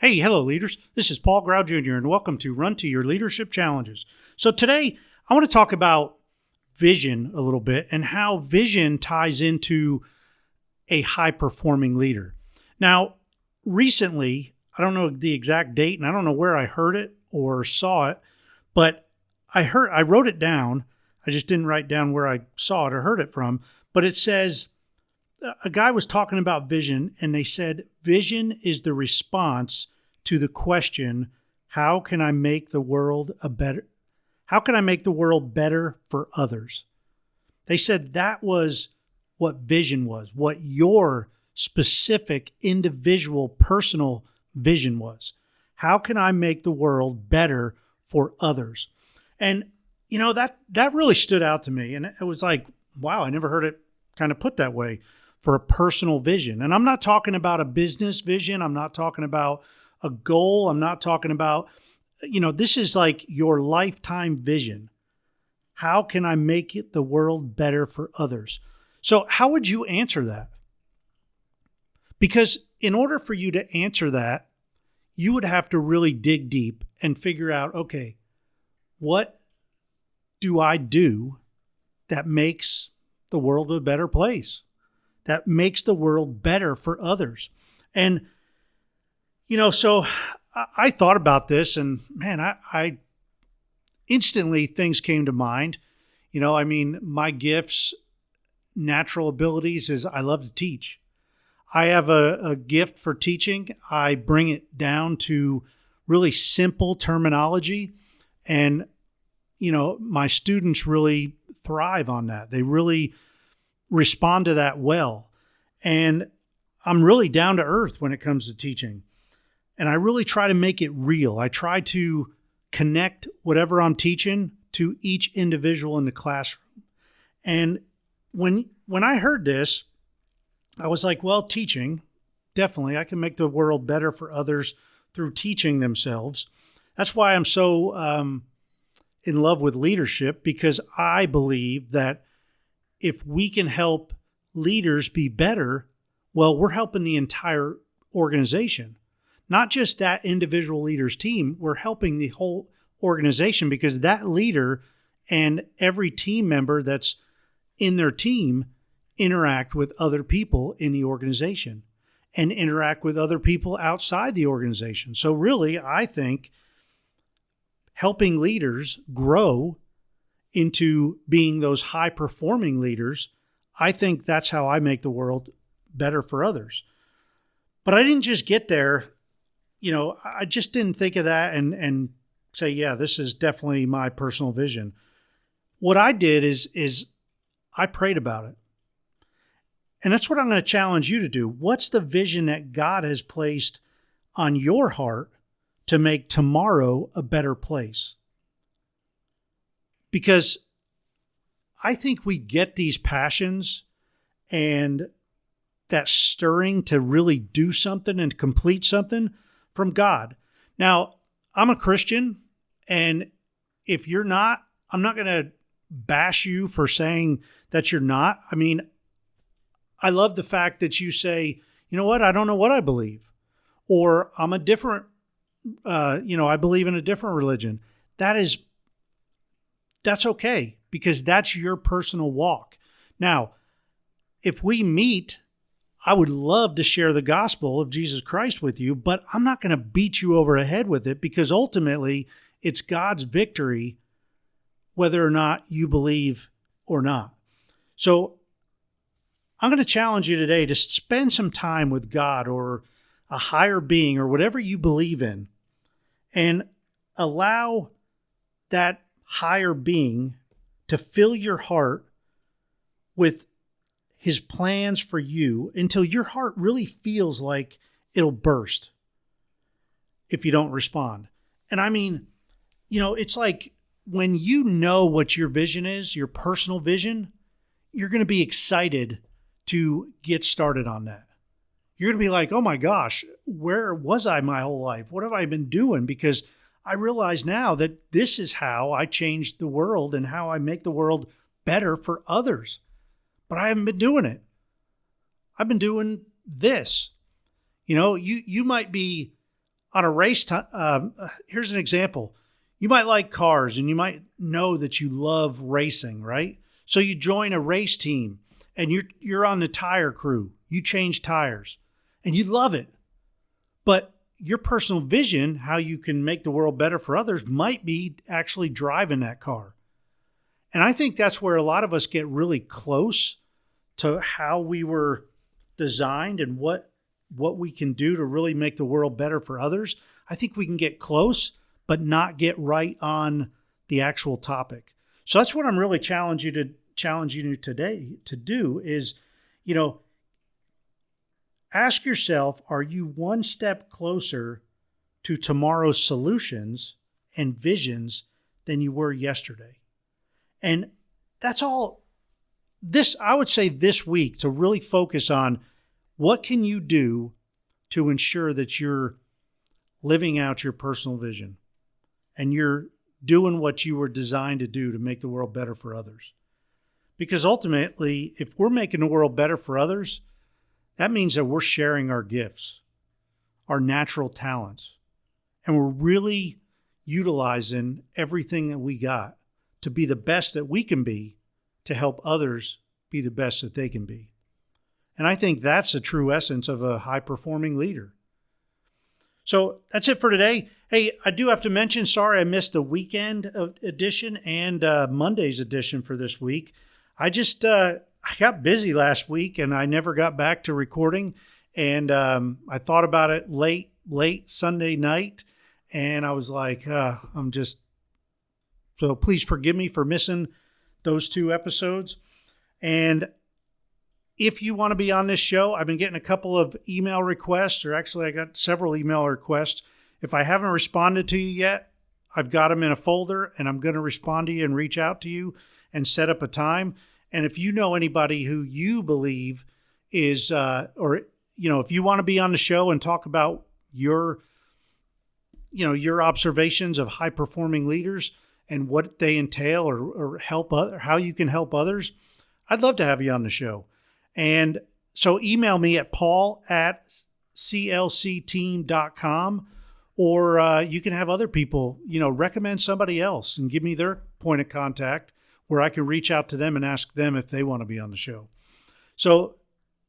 Hey, hello, leaders. This is Paul Grau Jr., and welcome to Run to Your Leadership Challenges. So today, I want to talk about vision a little bit and how vision ties into a high-performing leader. Now, recently, I don't know the exact date, and I don't know where I heard it or saw it, but I wrote it down. I just didn't write down where I saw it or heard it from, but it says, a guy was talking about vision, and they said, vision is the response to the question, how can I make the world better for others? They said that was what vision was, what your specific individual personal vision was. How can I make the world better for others? And you know, that really stood out to me, and it was like, wow, I never heard it kind of put that way, for a personal vision. And I'm not talking about a business vision. I'm not talking about a goal. I'm not talking about, this is like your lifetime vision. How can I make the world better for others? So how would you answer that? Because in order for you to answer that, you would have to really dig deep and figure out, okay, what do I do that makes the world a better place? That makes the world better for others. And, so I thought about this, and man, I instantly things came to mind. My gifts, natural abilities is I love to teach. I have a gift for teaching. I bring it down to really simple terminology, and, my students really thrive on that. They really respond to that well. And I'm really down to earth when it comes to teaching. And I really try to make it real. I try to connect whatever I'm teaching to each individual in the classroom. And when I heard this, I was like, well, teaching, definitely, I can make the world better for others through teaching themselves. That's why I'm so in love with leadership, because I believe that if we can help leaders be better, well, we're helping the entire organization, not just that individual leader's team. We're helping the whole organization, because that leader and every team member that's in their team interact with other people in the organization and interact with other people outside the organization. So really, I think helping leaders grow into being those high-performing leaders, I think that's how I make the world better for others. But I didn't just get there. I just didn't think of that and say, yeah, this is definitely my personal vision. What I did is I prayed about it. And that's what I'm going to challenge you to do. What's the vision that God has placed on your heart to make tomorrow a better place? Because I think we get these passions and that stirring to really do something and complete something from God. Now, I'm a Christian, and if you're not, I'm not going to bash you for saying that you're not. I mean, I love the fact that you say, you know what, I don't know what I believe, or I'm a different, I believe in a different religion. That's okay, because that's your personal walk. Now, if we meet, I would love to share the gospel of Jesus Christ with you, but I'm not going to beat you over the head with it, because ultimately it's God's victory, whether or not you believe or not. So I'm going to challenge you today to spend some time with God or a higher being or whatever you believe in, and allow that higher being to fill your heart with his plans for you until your heart really feels like it'll burst if you don't respond. And I mean, it's like when you know what your vision is, your personal vision, you're going to be excited to get started on that. You're going to be like, oh my gosh, where was I my whole life? What have I been doing? Because I realize now that this is how I change the world and how I make the world better for others. But I haven't been doing it. I've been doing this. You might be on a race time, here's an example. You might like cars and you might know that you love racing, right? So you join a race team and you're on the tire crew. You change tires and you love it. But your personal vision, how you can make the world better for others, might be actually driving that car. And I think that's where a lot of us get really close to how we were designed and what we can do to really make the world better for others. I think we can get close, but not get right on the actual topic. So that's what I'm really challenging you today to do is, ask yourself, are you one step closer to tomorrow's solutions and visions than you were yesterday? And that's all I would say this week, to really focus on what can you do to ensure that you're living out your personal vision and you're doing what you were designed to do to make the world better for others. Because ultimately, if we're making the world better for others, that means that we're sharing our gifts, our natural talents, and we're really utilizing everything that we got to be the best that we can be, to help others be the best that they can be. And I think that's the true essence of a high-performing leader. So that's it for today. Hey, I do have to mention, sorry I missed the weekend edition and Monday's edition for this week. I got busy last week and I never got back to recording. And I thought about it late Sunday night. And I was like, so please forgive me for missing those 2 episodes. And if you want to be on this show, I've been getting a couple of email requests, or actually I got several email requests. If I haven't responded to you yet, I've got them in a folder and I'm going to respond to you and reach out to you and set up a time. And if you know anybody who you believe is, if you want to be on the show and talk about your observations of high performing leaders and what they entail or how you can help others, I'd love to have you on the show. And so email me at paul@clcteam.com, or you can have other people, recommend somebody else and give me their point of contact where I can reach out to them and ask them if they want to be on the show. So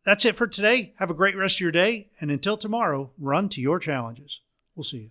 that's it for today. Have a great rest of your day. And until tomorrow, run to your challenges. We'll see you.